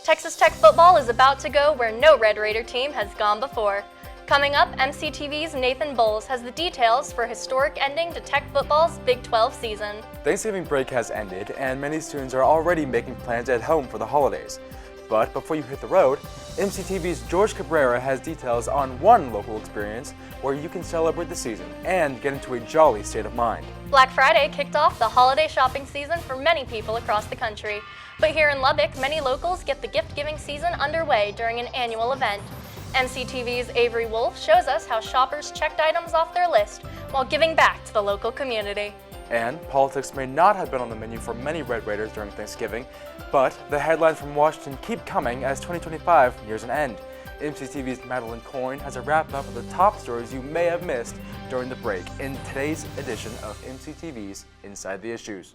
Texas Tech football is about to go where no Red Raider team has gone before. Coming up, MCTV's Nathan Boles has the details for a historic ending to Tech football's Big 12 season. Thanksgiving break has ended, and many students are already making plans at home for the holidays. But before you hit the road, MCTV's George Cabrera has details on one local experience where you can celebrate the season and get into a jolly state of mind. Black Friday kicked off the holiday shopping season for many people across the country. But here in Lubbock, many locals get the gift-giving season underway during an annual event. MCTV's Avery Wolf shows us how shoppers checked items off their list while giving back to the local community. And politics may not have been on the menu for many Red Raiders during Thanksgiving, but the headlines from Washington keep coming as 2025 nears an end. MCTV's Madilyn Coyne has a wrap-up of the top stories you may have missed during the break in today's edition of MCTV's Inside the Issues.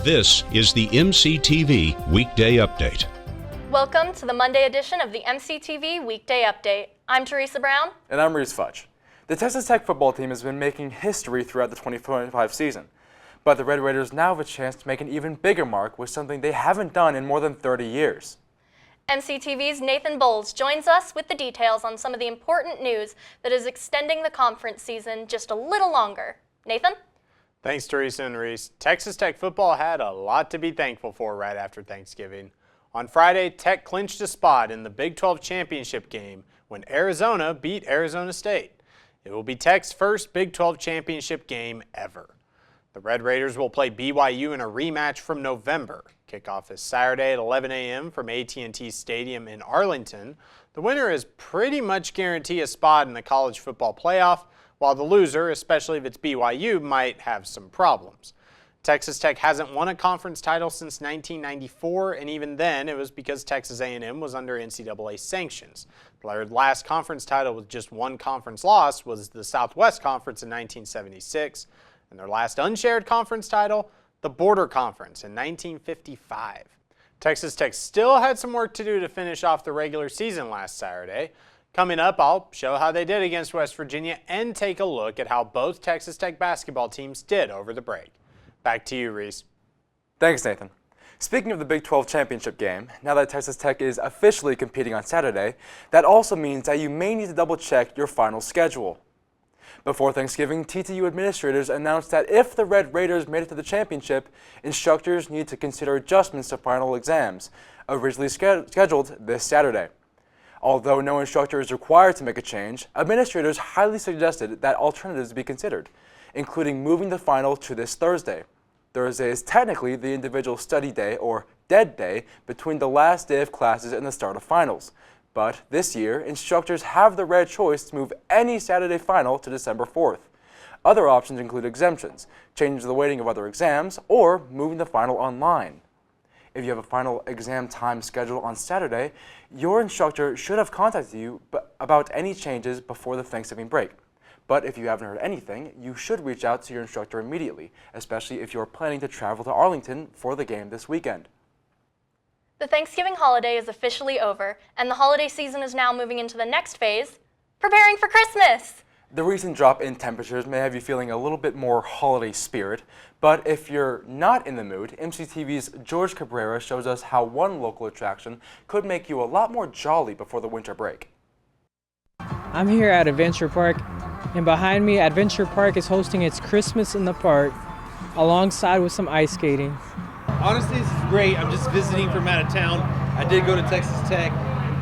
This is the MCTV Weekday Update. Welcome to the Monday edition of the MCTV Weekday Update. I'm Theresa Brown. And I'm Reese Futch. The Texas Tech football team has been making history throughout the 2025 season. But the Red Raiders now have a chance to make an even bigger mark with something they haven't done in more than 30 years. MCTV's Nathan Boles joins us with the details on some of the important news that is extending the conference season just a little longer. Nathan? Thanks, Theresa and Reese. Texas Tech football had a lot to be thankful for right after Thanksgiving. On Friday, Tech clinched a spot in the Big 12 championship game when Arizona beat Arizona State. It will be Tech's first Big 12 championship game ever. The Red Raiders will play BYU in a rematch from November. Kickoff is Saturday at 11 a.m. from AT&T Stadium in Arlington. The winner is pretty much guaranteed a spot in the college football playoff, while the loser, especially if it's BYU, might have some problems. Texas Tech hasn't won a conference title since 1994, and even then it was because Texas A&M was under NCAA sanctions. Their last conference title with just one conference loss was the Southwest Conference in 1976, and their last unshared conference title, the Border Conference in 1955. Texas Tech still had some work to do to finish off the regular season last Saturday. Coming up, I'll show how they did against West Virginia and take a look at how both Texas Tech basketball teams did over the break. Back to you, Reese. Thanks, Nathan. Speaking of the Big 12 championship game, now that Texas Tech is officially competing on Saturday, that also means that you may need to double-check your final schedule. Before Thanksgiving, TTU administrators announced that if the Red Raiders made it to the championship, instructors need to consider adjustments to final exams, originally scheduled this Saturday. Although no instructor is required to make a change, administrators highly suggested that alternatives be considered, including moving the final to this Thursday. Thursday is technically the individual study day, or dead day, between the last day of classes and the start of finals. But this year, instructors have the rare choice to move any Saturday final to December 4th. Other options include exemptions, changing the weighting of other exams, or moving the final online. If you have a final exam time scheduled on Saturday, your instructor should have contacted you about any changes before the Thanksgiving break. But if you haven't heard anything, you should reach out to your instructor immediately, especially if you're planning to travel to Arlington for the game this weekend. The Thanksgiving holiday is officially over, and the holiday season is now moving into the next phase, preparing for Christmas. The recent drop in temperatures may have you feeling a little bit more holiday spirit, but if you're not in the mood, MCTV's George Cabrera shows us how one local attraction could make you a lot more jolly before the winter break. I'm here at Adventure Park, and behind me, Adventure Park is hosting its Christmas in the Park, alongside with some ice skating. Honestly, this is great. I'm just visiting from out of town. I did go to Texas Tech,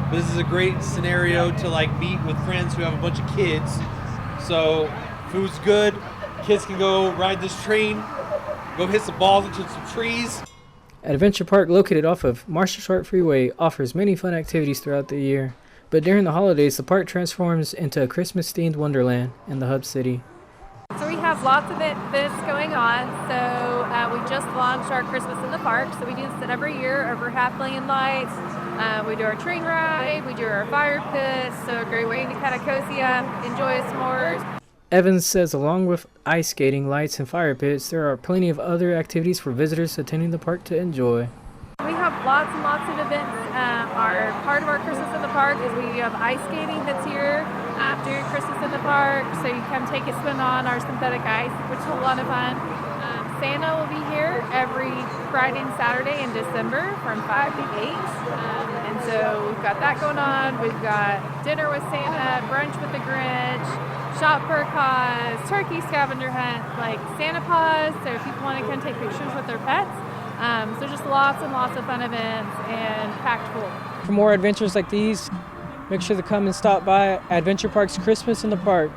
but this is a great scenario to meet with friends who have a bunch of kids. So food's good, kids can go ride this train, go hit some balls into some trees. Adventure Park, located off of Marshall Short Freeway, offers many fun activities throughout the year. But during the holidays, the park transforms into a Christmas-themed wonderland in the hub city. So we have lots of events going on. So we just launched our Christmas in the Park. So we do this every year over 500,000 lights. We do our train ride, we do our fire pit. So a great way to kind of cozy up, enjoy s'mores. Evans says along with ice skating, lights, and fire pits, there are plenty of other activities for visitors attending the park to enjoy. We have lots and lots of events. Part of our Christmas in the Park is we have ice skating that's here during Christmas in the Park. So you come take a swim on our synthetic ice, which is a lot of fun. Santa will be here every Friday and Saturday in December from 5 to 8. And so we've got that going on. We've got dinner with Santa, brunch with the Grinch, shop for a cause, turkey scavenger hunt, like Santa Paws, so people want to come take pictures with their pets. So just lots and lots of fun events and packed full. For more adventures like these, make sure to come and stop by Adventure Park's Christmas in the Park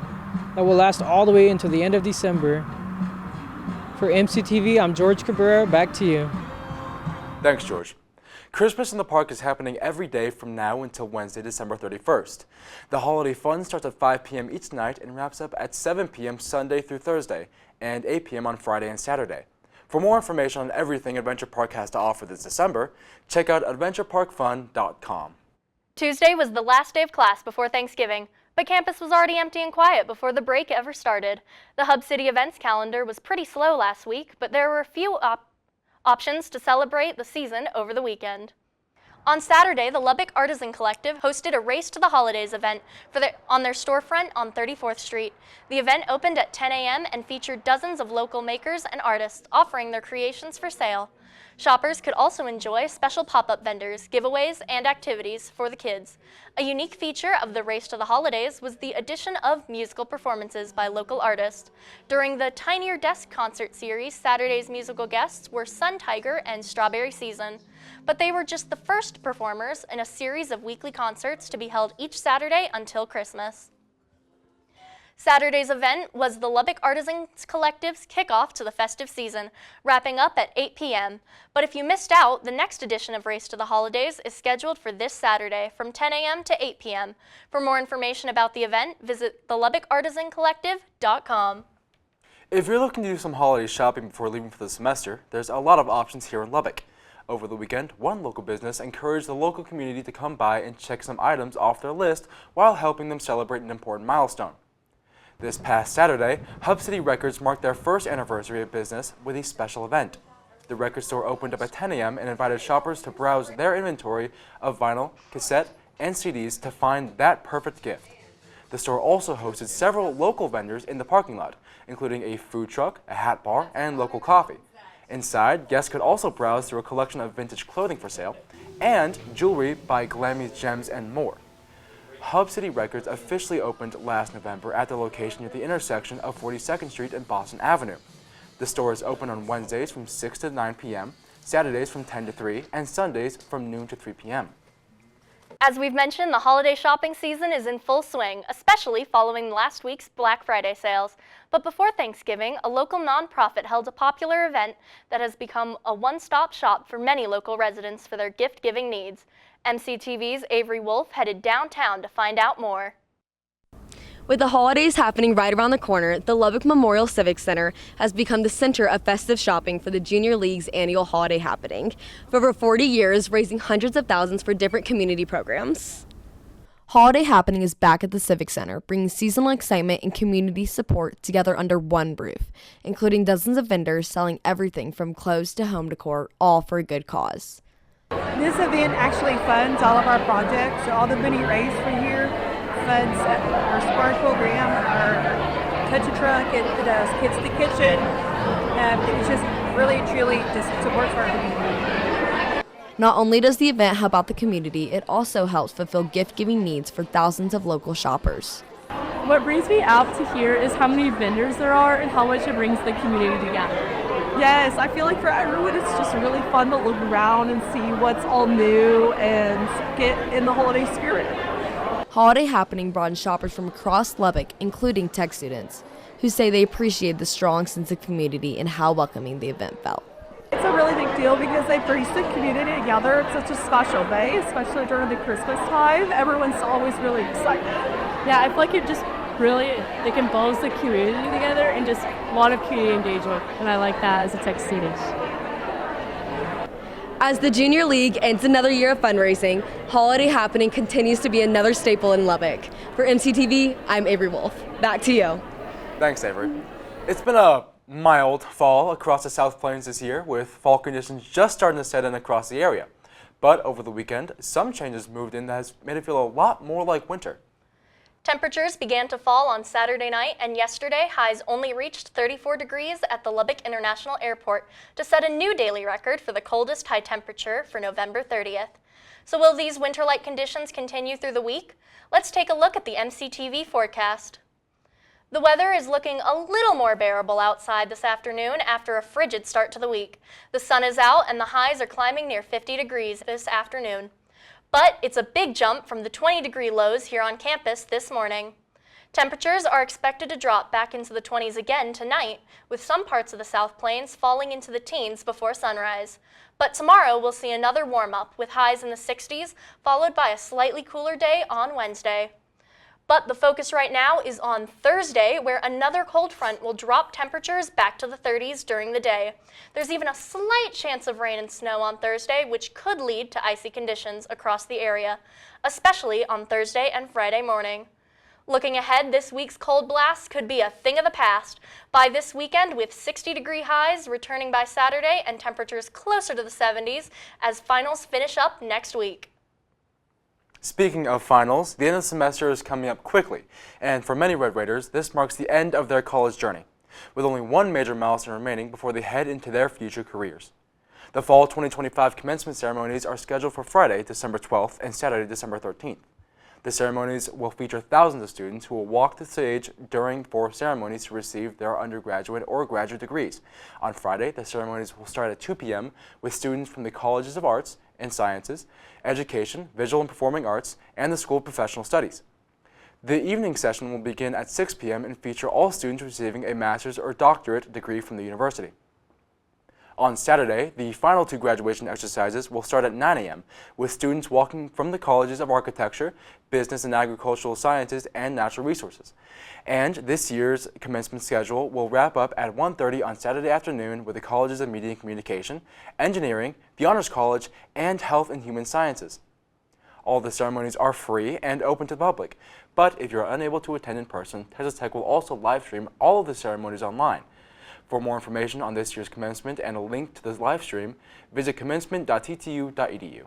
that will last all the way until the end of December. For MCTV, I'm George Cabrera. Back to you. Thanks, George. Christmas in the Park is happening every day from now until Wednesday, December 31st. The holiday fun starts at 5 p.m. each night and wraps up at 7 p.m. Sunday through Thursday and 8 p.m. on Friday and Saturday. For more information on everything Adventure Park has to offer this December, check out adventureparkfun.com. Tuesday was the last day of class before Thanksgiving, but campus was already empty and quiet before the break ever started. The Hub City events calendar was pretty slow last week, but there were a few options to celebrate the season over the weekend. On Saturday, the Lubbock Artisan Collective hosted a Race to the Holidays event on their storefront on 34th Street. The event opened at 10 a.m. and featured dozens of local makers and artists offering their creations for sale. Shoppers could also enjoy special pop-up vendors, giveaways, and activities for the kids. A unique feature of the Race to the Holidays was the addition of musical performances by local artists. During the Tinier Desk concert series, Saturday's musical guests were Sun Tiger and Strawberry Season. But they were just the first performers in a series of weekly concerts to be held each Saturday until Christmas. Saturday's event was the Lubbock Artisan Collective's kickoff to the festive season, wrapping up at 8 p.m. But if you missed out, the next edition of Race to the Holidays is scheduled for this Saturday from 10 a.m. to 8 p.m. For more information about the event, visit thelubbocartisancollective.com. If you're looking to do some holiday shopping before leaving for the semester, there's a lot of options here in Lubbock. Over the weekend, one local business encouraged the local community to come by and check some items off their list while helping them celebrate an important milestone. This past Saturday, Hub City Records marked their first anniversary of business with a special event. The record store opened up at 10 a.m. and invited shoppers to browse their inventory of vinyl, cassette, and CDs to find that perfect gift. The store also hosted several local vendors in the parking lot, including a food truck, a hat bar, and local coffee. Inside, guests could also browse through a collection of vintage clothing for sale and jewelry by Glammy's Gems and more. Hub City Records officially opened last November at the location near the intersection of 42nd Street and Boston Avenue. The store is open on Wednesdays from 6 to 9 p.m., Saturdays from 10 to 3, and Sundays from noon to 3 p.m. As we've mentioned, the holiday shopping season is in full swing, especially following last week's Black Friday sales. But before Thanksgiving, a local nonprofit held a popular event that has become a one-stop shop for many local residents for their gift-giving needs. MCTV's Avery Wolf headed downtown to find out more. With the holidays happening right around the corner, the Lubbock Memorial Civic Center has become the center of festive shopping for the Junior League's annual holiday happening. For over 40 years, raising hundreds of thousands for different community programs. Holiday Happening is back at the Civic Center, bringing seasonal excitement and community support together under one roof, including dozens of vendors selling everything from clothes to home decor, all for a good cause. This event actually funds all of our projects. So all the money raised for here funds our Spark program, our Touch a Truck, it does Kids to Kitchen. It's just really, truly just supports our community. Not only does the event help out the community, it also helps fulfill gift-giving needs for thousands of local shoppers. What brings me out to here is how many vendors there are and how much it brings the community together. Yes, I feel like for everyone it's just really fun to look around and see what's all new and get in the holiday spirit. Holiday Happening brought in shoppers from across Lubbock, including tech students, who say they appreciate the strong sense of community and how welcoming the event felt. It's a really big deal because they brings the community together. It's such a special day, especially during the Christmas time. Everyone's always really excited. Yeah, I feel like it just really, it can bows the community together and just a lot of community engagement, and I like that as a tech student. As the Junior League ends another year of fundraising, Holiday Happening continues to be another staple in Lubbock. For MCTV, I'm Avery Wolf. Back to you. Thanks, Avery. It's been a mild fall across the South Plains this year, with fall conditions just starting to set in across the area. But over the weekend, some changes moved in that has made it feel a lot more like winter. Temperatures began to fall on Saturday night, and yesterday highs only reached 34 degrees at the Lubbock International Airport to set a new daily record for the coldest high temperature for November 30th. So will these winter-like conditions continue through the week? Let's take a look at the MCTV forecast. The weather is looking a little more bearable outside this afternoon after a frigid start to the week. The sun is out and the highs are climbing near 50 degrees this afternoon. But it's a big jump from the 20-degree lows here on campus this morning. Temperatures are expected to drop back into the 20s again tonight, with some parts of the South Plains falling into the teens before sunrise. But tomorrow we'll see another warm-up with highs in the 60s, followed by a slightly cooler day on Wednesday. But the focus right now is on Thursday, where another cold front will drop temperatures back to the 30s during the day. There's even a slight chance of rain and snow on Thursday, which could lead to icy conditions across the area, especially on Thursday and Friday morning. Looking ahead, this week's cold blast could be a thing of the past by this weekend, with 60-degree highs returning by Saturday and temperatures closer to the 70s as finals finish up next week. Speaking of finals, the end of the semester is coming up quickly, and for many Red Raiders, this marks the end of their college journey, with only one major milestone remaining before they head into their future careers. The fall 2025 commencement ceremonies are scheduled for Friday, December 12th and Saturday, December 13th. The ceremonies will feature thousands of students who will walk the stage during 4 ceremonies to receive their undergraduate or graduate degrees. On Friday, the ceremonies will start at 2 p.m. with students from the Colleges of Arts and Sciences, Education, Visual and Performing Arts, and the School of Professional Studies. The evening session will begin at 6 p.m. and feature all students receiving a master's or doctorate degree from the university. On Saturday, the final 2 graduation exercises will start at 9 a.m. with students walking from the Colleges of Architecture, Business and Agricultural Sciences, and Natural Resources. And this year's commencement schedule will wrap up at 1:30 on Saturday afternoon with the Colleges of Media and Communication, Engineering, the Honors College, and Health and Human Sciences. All the ceremonies are free and open to the public, but if you're unable to attend in person, Texas Tech will also live stream all of the ceremonies online. For more information on this year's commencement and a link to the live stream, visit commencement.ttu.edu.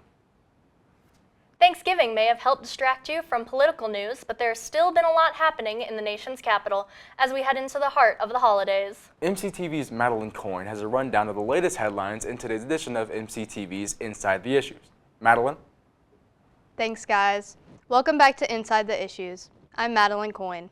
Thanksgiving may have helped distract you from political news, but there's still been a lot happening in the nation's capital as we head into the heart of the holidays. MCTV's Madilyn Coyne has a rundown of the latest headlines in today's edition of MCTV's Inside the Issues. Madilyn? Thanks, guys. Welcome back to Inside the Issues. I'm Madilyn Coyne.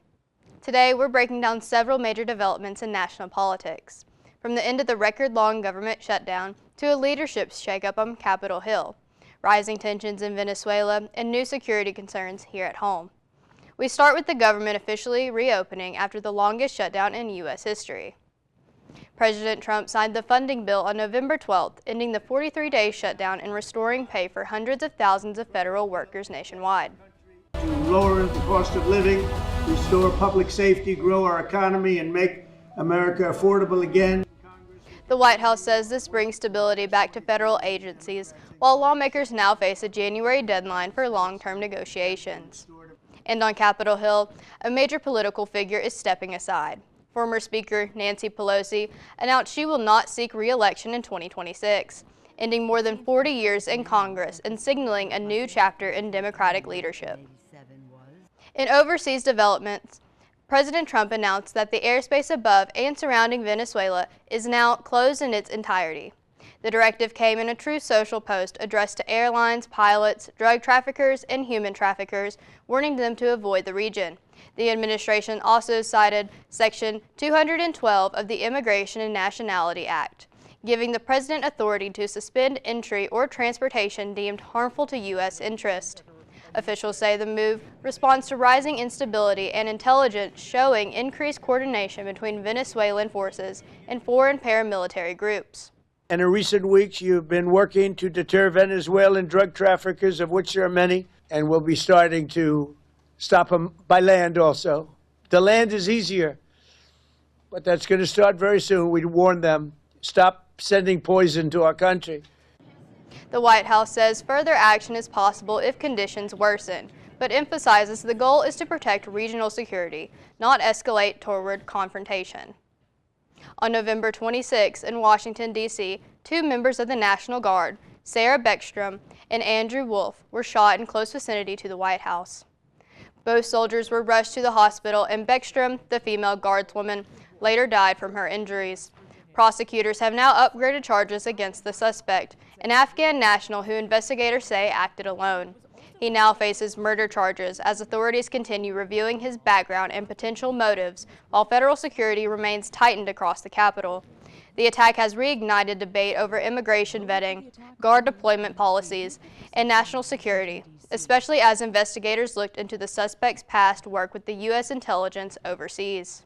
Today, we're breaking down several major developments in national politics, from the end of the record-long government shutdown to a leadership shakeup on Capitol Hill, rising tensions in Venezuela, and new security concerns here at home. We start with the government officially reopening after the longest shutdown in U.S. history. President Trump signed the funding bill on November 12th, ending the 43-day shutdown and restoring pay for hundreds of thousands of federal workers nationwide. To lower the cost of living, restore public safety, grow our economy, and make America affordable again. The White House says this brings stability back to federal agencies, while lawmakers now face a January deadline for long-term negotiations. And on Capitol Hill, a major political figure is stepping aside. Former Speaker Nancy Pelosi announced she will not seek re-election in 2026, ending more than 40 years in Congress and signaling a new chapter in Democratic leadership. In overseas developments, President Trump announced that the airspace above and surrounding Venezuela is now closed in its entirety. The directive came in a Truth Social post addressed to airlines, pilots, drug traffickers, and human traffickers, warning them to avoid the region. The administration also cited Section 212 of the Immigration and Nationality Act, giving the president authority to suspend entry or transportation deemed harmful to U.S. interest. Officials say the move responds to rising instability and intelligence showing increased coordination between Venezuelan forces and foreign paramilitary groups. And in recent weeks, you've been working to deter Venezuelan drug traffickers, of which there are many, and we'll be starting to stop them by land also. The land is easier, but that's going to start very soon. We warn them, stop sending poison to our country. The White House says further action is possible if conditions worsen, but emphasizes the goal is to protect regional security, not escalate toward confrontation. On November 26 in Washington, D.C., 2 members of the National Guard, Sarah Beckstrom and Andrew Wolf, were shot in close vicinity to the White House. Both soldiers were rushed to the hospital, and Beckstrom, the female guardswoman, later died from her injuries. Prosecutors have now upgraded charges against the suspect, an Afghan national who investigators say acted alone. He now faces murder charges as authorities continue reviewing his background and potential motives while federal security remains tightened across the capital. The attack has reignited debate over immigration vetting, guard deployment policies, and national security, especially as investigators looked into the suspect's past work with the U.S. intelligence overseas.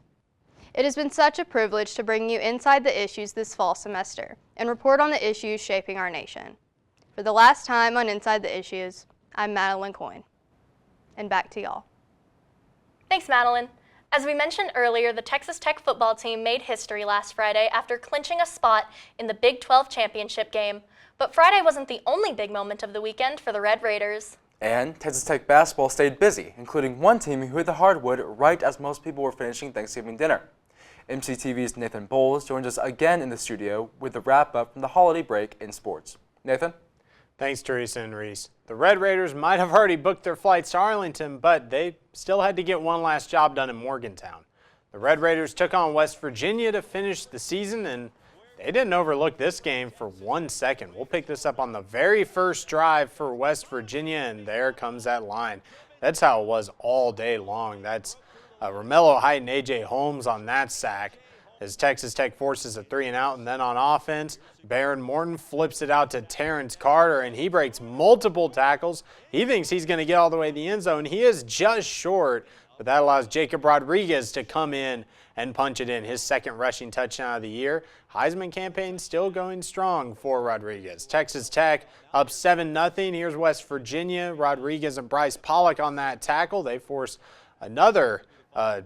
It has been such a privilege to bring you inside the issues this fall semester and report on the issues shaping our nation. For the last time on Inside the Issues, I'm Madilyn Coyne. And back to y'all. Thanks, Madilyn. As we mentioned earlier, the Texas Tech football team made history last Friday after clinching a spot in the Big 12 championship game. But Friday wasn't the only big moment of the weekend for the Red Raiders. And Texas Tech basketball stayed busy, including one team who hit the hardwood right as most people were finishing Thanksgiving dinner. MCTV's Nathan Boles joins us again in the studio with the wrap-up from the holiday break in sports. Nathan? Thanks, Theresa and Reese. The Red Raiders might have already booked their flights to Arlington, but they still had to get one last job done in Morgantown. The Red Raiders took on West Virginia to finish the season, and they didn't overlook this game for 1 second. We'll pick this up on the very first drive for West Virginia, and there comes that line. That's how it was all day long. That's Romello Height and A.J. Holmes on that sack. As Texas Tech forces a 3-and-out, and then on offense, Baron Morton flips it out to Terrence Carter, and he breaks multiple tackles. He thinks he's going to get all the way to the end zone. He is just short, but that allows Jacob Rodriguez to come in and punch it in, his second rushing touchdown of the year. Heisman campaign still going strong for Rodriguez. Texas Tech up 7-0. Here's West Virginia. Rodriguez and Bryce Pollock on that tackle. They force another punt,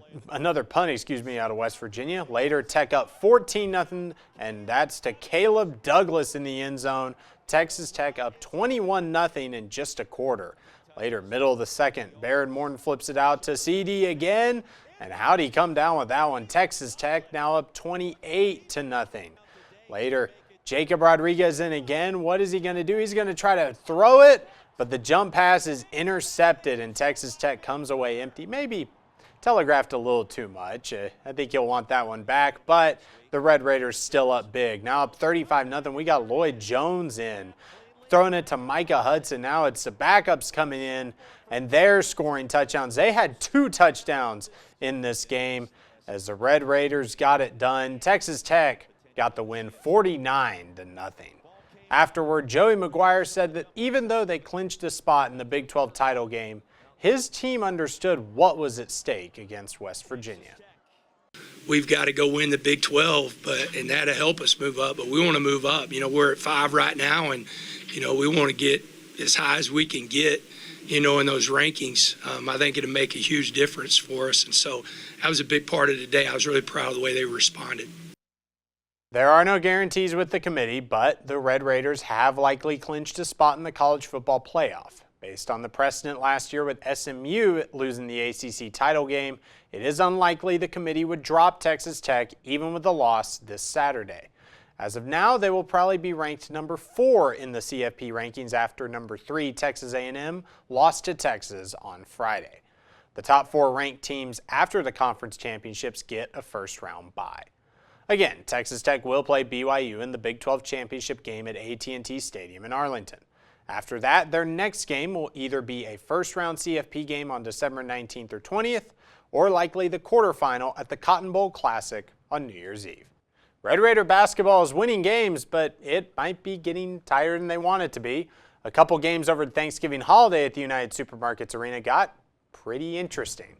out of West Virginia. Later, Tech up 14-0, and that's to Caleb Douglas in the end zone. Texas Tech up 21-0 in just a quarter. Later, middle of the second, Baron Morton flips it out to CD again, and how'd he come down with that one? Texas Tech now up 28-0. Later, Jacob Rodriguez in again. What is he going to do? He's going to try to throw it, but the jump pass is intercepted, and Texas Tech comes away empty. Maybe telegraphed a little too much. I think you'll want that one back, but the Red Raiders still up big. Now up 35-0. We got Lloyd Jones in, throwing it to Micah Hudson. Now it's the backups coming in, and they're scoring touchdowns. They had 2 touchdowns in this game as the Red Raiders got it done. Texas Tech got the win 49-0. Afterward, Joey McGuire said that even though they clinched a spot in the Big 12 title game, his team understood what was at stake against West Virginia. We've got to go win the Big 12, and that'll help us move up. But we want to move up. We're at 5 right now, and we want to get as high as we can get. In those rankings. I think it'll make a huge difference for us, and so that was a big part of today. I was really proud of the way they responded. There are no guarantees with the committee, but the Red Raiders have likely clinched a spot in the college football playoff. Based on the precedent last year with SMU losing the ACC title game, it is unlikely the committee would drop Texas Tech even with a loss this Saturday. As of now, they will probably be ranked number 4 in the CFP rankings after number 3 Texas A&M lost to Texas on Friday. The top 4 ranked teams after the conference championships get a first-round bye. Again, Texas Tech will play BYU in the Big 12 championship game at AT&T Stadium in Arlington. After that, their next game will either be a first-round CFP game on December 19th or 20th, or likely the quarterfinal at the Cotton Bowl Classic on New Year's Eve. Red Raider basketball is winning games, but it might be getting tighter than they want it to be. A couple games over the Thanksgiving holiday at the United Supermarkets Arena got pretty interesting.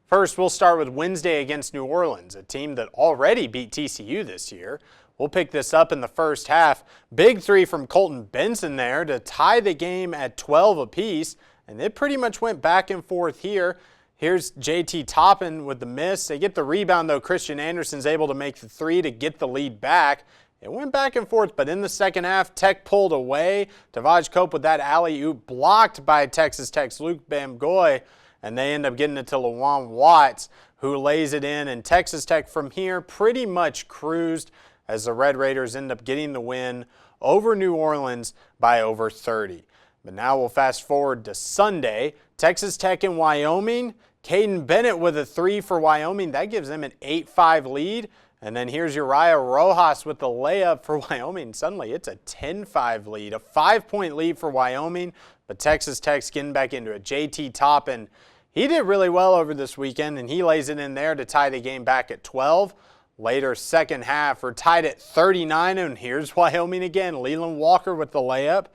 First, we'll start with Wednesday against New Orleans, a team that already beat TCU this year. We'll pick this up in the first half. Big 3 from Colton Benson there to tie the game at 12 apiece, and it pretty much went back and forth here. Here's JT Toppin with the miss. They get the rebound, though. Christian Anderson's able to make the 3 to get the lead back. It went back and forth, but in the second half, Tech pulled away. Tavaj Cope with that alley-oop blocked by Texas Tech's Luke Bamgoy, and they end up getting it to Lawan Watts, who lays it in, and Texas Tech from here pretty much cruised as the Red Raiders end up getting the win over New Orleans by over 30. But now we'll fast forward to Sunday. Texas Tech and Wyoming. Caden Bennett with a 3 for Wyoming. That gives them an 8-5 lead. And then here's Uriah Rojas with the layup for Wyoming. Suddenly it's a 10-5 lead, a 5-point lead for Wyoming. But Texas Tech's getting back into it. JT Toppin, he did really well over this weekend, and he lays it in there to tie the game back at 12. Later, second half, we're tied at 39, and here's Wyoming again. Leland Walker with the layup.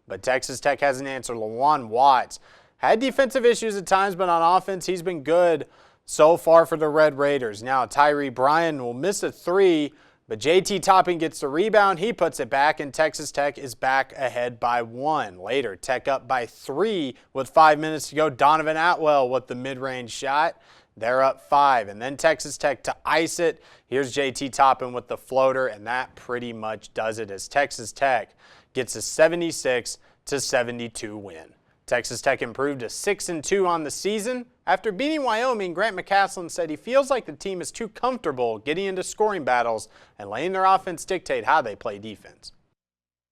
But Texas Tech has an answer. Lawan Watts had defensive issues at times, but on offense, he's been good so far for the Red Raiders. Now Tyree Bryan will miss a 3, but JT Toppin gets the rebound. He puts it back, and Texas Tech is back ahead by 1. Later, Tech up by 3 with 5 minutes to go. Donovan Atwell with the mid-range shot. They're up 5. And then Texas Tech to ice it. Here's JT Toppin with the floater, and that pretty much does it as Texas Tech gets a 76-72 win. Texas Tech improved to 6-2 on the season. After beating Wyoming, Grant McCaslin said he feels like the team is too comfortable getting into scoring battles and letting their offense dictate how they play defense.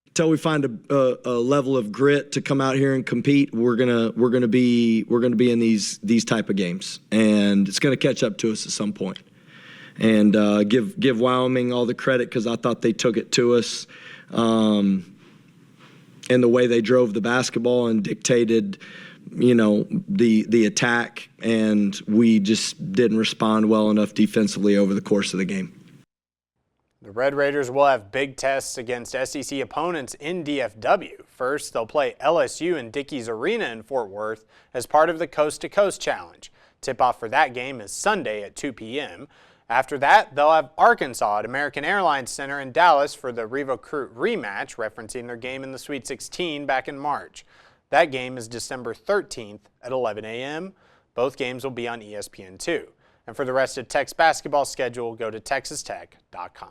Until we find a level of grit to come out here and compete, we're gonna be in these type of games, and it's gonna catch up to us at some point. And give Wyoming all the credit because I thought they took it to us. And the way they drove the basketball and dictated, the attack, and we just didn't respond well enough defensively over the course of the game. The Red Raiders will have big tests against SEC opponents in DFW. First, they'll play LSU in Dickies Arena in Fort Worth as part of the Coast to Coast Challenge. Tip-off for that game is Sunday at 2 p.m. After that, they'll have Arkansas at American Airlines Center in Dallas for the Recruit rematch, referencing their game in the Sweet 16 back in March. That game is December 13th at 11 a.m. Both games will be on ESPN2. And for the rest of Tech's basketball schedule, go to texastech.com.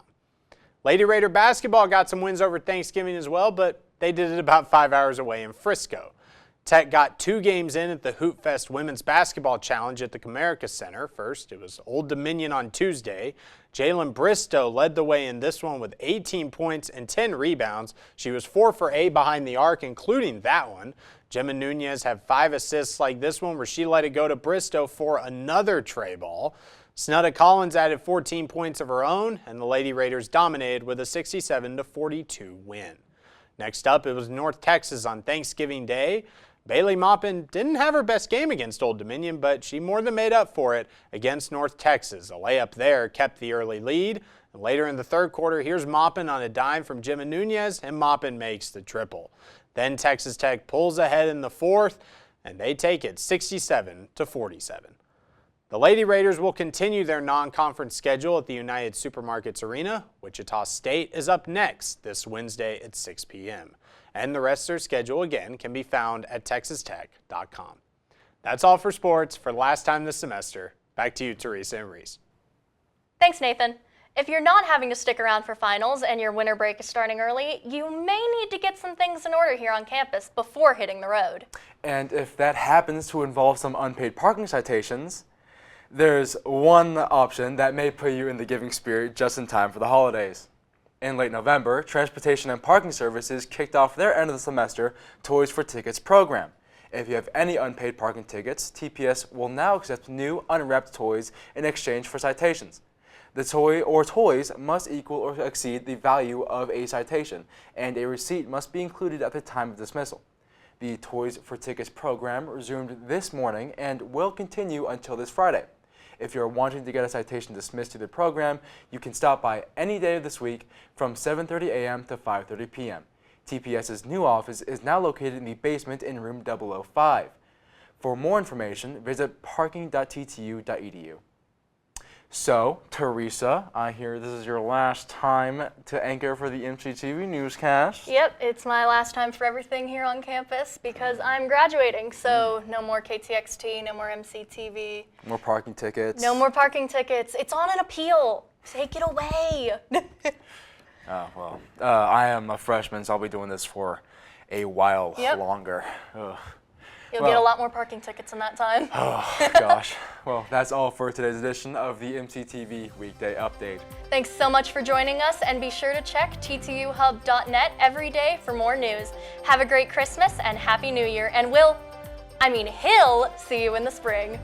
Lady Raider basketball got some wins over Thanksgiving as well, but they did it about 5 hours away in Frisco. Tech got 2 games in at the Hoop Fest Women's Basketball Challenge at the Comerica Center. First, it was Old Dominion on Tuesday. Jalen Bristow led the way in this one with 18 points and 10 rebounds. She was 4 for 8 behind the arc, including that one. Gemma Nunez had 5 assists like this one where she let it go to Bristow for another tray ball. Snudda Collins added 14 points of her own, and the Lady Raiders dominated with a 67-42 win. Next up, it was North Texas on Thanksgiving Day. Bailey Maupin didn't have her best game against Old Dominion, but she more than made up for it against North Texas. A layup there kept the early lead. And later in the third quarter, here's Maupin on a dime from Gemma Nunez, and Maupin makes the triple. Then Texas Tech pulls ahead in the fourth, and they take it 67-47. The Lady Raiders will continue their non-conference schedule at the United Supermarkets Arena. Wichita State is up next this Wednesday at 6 p.m. And the rest of their schedule, again, can be found at texastech.com. That's all for sports for the last time this semester. Back to you, Theresa and Reese. Thanks, Nathan. If you're not having to stick around for finals and your winter break is starting early, you may need to get some things in order here on campus before hitting the road. And if that happens to involve some unpaid parking citations, there's one option that may put you in the giving spirit just in time for the holidays. In late November, Transportation and Parking Services kicked off their end of the semester Toys for Tickets program. If you have any unpaid parking tickets, TPS will now accept new unwrapped toys in exchange for citations. The toy or toys must equal or exceed the value of a citation, and a receipt must be included at the time of dismissal. The Toys for Tickets program resumed this morning and will continue until this Friday. If you're wanting to get a citation dismissed through the program, you can stop by any day of this week from 7:30 a.m. to 5:30 p.m. TPS's new office is now located in the basement in room 005. For more information, visit parking.ttu.edu. So, Theresa, I hear this is your last time to anchor for the MCTV Newscast. Yep, it's my last time for everything here on campus because I'm graduating, so no more KTXT, no more MCTV. More parking tickets. No more parking tickets. It's on an appeal. Take it away. Oh, well, I am a freshman, so I'll be doing this for a while longer. Ugh. You'll get a lot more parking tickets in that time. Oh, gosh. Well, that's all for today's edition of the MCTV Weekday Update. Thanks so much for joining us, and be sure to check ttuhub.net every day for more news. Have a great Christmas and Happy New Year, and he'll see you in the spring.